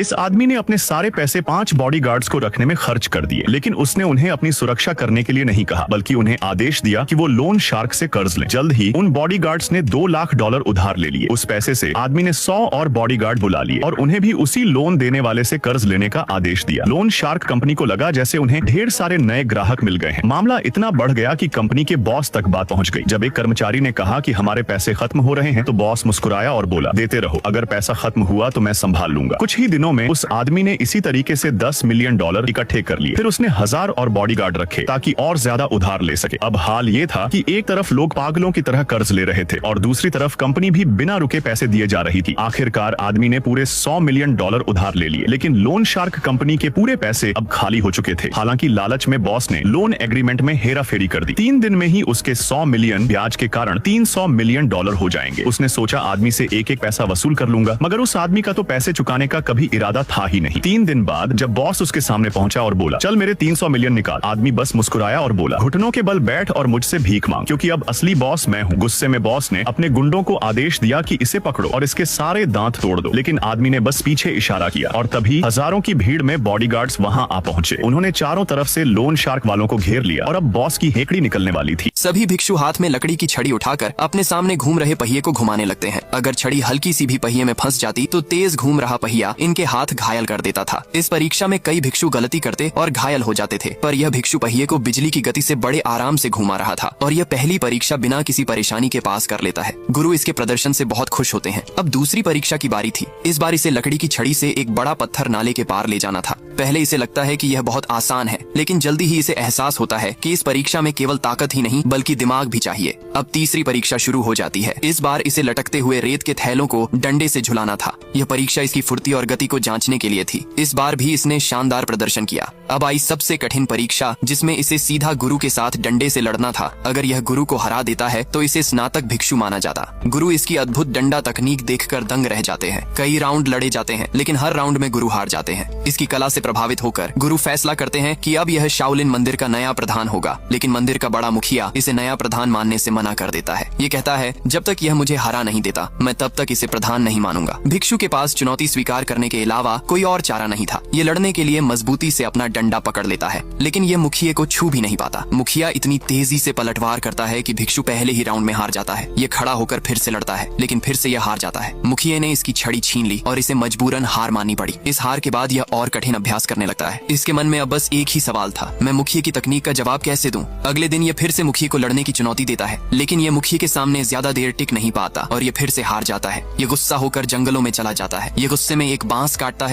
इस आदमी ने अपने सारे पैसे 5 बॉडीगार्ड्स को रखने में खर्च कर दिए, लेकिन उसने उन्हें अपनी सुरक्षा करने के लिए नहीं कहा, बल्कि उन्हें आदेश दिया कि वो लोन शार्क से कर्ज लें। जल्द ही उन बॉडीगार्ड्स ने $2 लाख उधार ले लिए। उस पैसे से आदमी ने 100 और बॉडीगार्ड बुला लिए और उन्हें भी उसी लोन देने वाले से कर्ज लेने का आदेश दिया। लोन शार्क कंपनी को लगा जैसे उन्हें ढेर सारे नए ग्राहक मिल गए हैं। मामला इतना बढ़ गया कि कंपनी के बॉस तक बात पहुंच गई। जब एक कर्मचारी ने कहा कि हमारे पैसे खत्म हो रहे हैं, तो बॉस मुस्कुराया और बोला, देते रहो, अगर पैसा खत्म हुआ तो मैं संभाल लूंगा। कुछ ही दिनों में उस आदमी ने इसी तरीके से $10 मिलियन इकट्ठे कर लिए। फिर उसने 1000 और बॉडीगार्ड रखे ताकि और ज्यादा उधार ले सके। अब हाल ये था कि एक तरफ लोग पागलों की तरह कर्ज ले रहे थे और दूसरी तरफ कंपनी भी बिना रुके पैसे दिए जा रही थी। आखिरकार आदमी ने पूरे $100 मिलियन उधार ले लिए, लेकिन लोन शार्क कंपनी के पूरे पैसे अब खाली हो चुके थे। हालांकि लालच में बॉस ने लोन एग्रीमेंट में हेराफेरी कर दी। 3 दिन में ही उसके 100 मिलियन ब्याज के कारण $300 मिलियन हो जाएंगे। उसने सोचा आदमी से एक एक पैसा वसूल कर लूंगा, मगर उस आदमी का तो पैसे चुकाने का कभी इरादा था ही नहीं। 3 दिन बाद जब बॉस उसके सामने पहुंचा और बोला, चल मेरे 300 मिलियन निकाल, आदमी बस मुस्कुराया और बोला, घुटनों के बल बैठ और मुझसे भीख मांग, क्योंकि अब असली बॉस मैं हूँ। गुस्से में बॉस ने अपने गुंडों को आदेश दिया कि इसे पकड़ो और इसके सारे दांत तोड़ दो, लेकिन आदमी ने बस पीछे इशारा किया और तभी हजारों की भीड़ में बॉडीगार्ड्स वहां आ पहुंचे। उन्होंने चारों तरफ से लोन शार्क वालों को घेर लिया और अब बॉस की हेकड़ी निकलने वाली थी। सभी भिक्षु हाथ में लकड़ी की छड़ी उठाकर अपने सामने घूम रहे पहिए को घुमाने लगते हैं। अगर छड़ी हल्की सी भी पहिए में फंस जाती तो तेज घूम रहा पहिया इनके हाथ घायल कर देता था। इस परीक्षा में कई भिक्षु गलती करते और घायल हो जाते थे, पर यह भिक्षु पहिए को बिजली की गति से बड़े आराम से घुमा रहा था और यह पहली परीक्षा बिना किसी परेशानी के पास कर लेता है। गुरु इसके प्रदर्शन से बहुत खुश होते हैं। अब दूसरी परीक्षा की बारी थी। इस बार इसे लकड़ी की छड़ी से एक बड़ा पत्थर नाले के पार ले जाना था। पहले इसे लगता है कि यह बहुत आसान है, लेकिन जल्दी ही इसे एहसास होता है कि इस परीक्षा में केवल ताकत ही नहीं बल्कि दिमाग भी चाहिए। अब तीसरी परीक्षा शुरू हो जाती है। इस बार इसे लटकते हुए रेत के थैलों को डंडे से झुलाना था। यह परीक्षा इसकी फुर्ती और गति को जांचने के लिए थी। इस बार भी इसने शानदार प्रदर्शन किया। अब आई सबसे कठिन परीक्षा, जिसमें इसे सीधा गुरु के साथ डंडे से लड़ना था। अगर यह गुरु को हरा देता है तो इसे स्नातक भिक्षु माना जाता। गुरु इसकी अद्भुत डंडा तकनीक देखकर दंग रह जाते हैं। कई राउंड लड़े जाते हैं, लेकिन हर राउंड में गुरु हार जाते हैं। इसकी कला से प्रभावित होकर गुरु फैसला करते हैं कि अब यह शाओलिन मंदिर का नया प्रधान होगा, लेकिन मंदिर का बड़ा मुखिया इसे नया प्रधान मानने से मना कर देता है। ये कहता है, जब तक यह मुझे हरा नहीं देता मैं तब तक इसे प्रधान नहीं मानूंगा। भिक्षु के पास चुनौती स्वीकार करने के अलावा कोई और चारा नहीं था। ये लड़ने के लिए मजबूती से अपना डंडा पकड़ लेता है, लेकिन यह मुखिया को छू भी नहीं पाता। मुखिया इतनी तेजी से पलटवार करता है कि भिक्षु पहले ही राउंड में हार जाता है। ये खड़ा होकर फिर से लड़ता है, लेकिन फिर से यह हार जाता है। मुखिया ने इसकी छड़ी छीन ली और इसे मजबूरन हार माननी पड़ी। इस हार के बाद यह और कठिन अभ्यास करने लगता है। इसके मन में अब बस एक ही सवाल था, मैं मुखिया की तकनीक का जवाब कैसे दूं? अगले दिन यह फिर से मुखिया को लड़ने की चुनौती देता है, लेकिन यह मुखिया के सामने ज्यादा देर टिक नहीं पाता और यह फिर से हार जाता है। यह गुस्सा होकर जंगलों में चला जाता है। यह गुस्से में एक बांस काटता है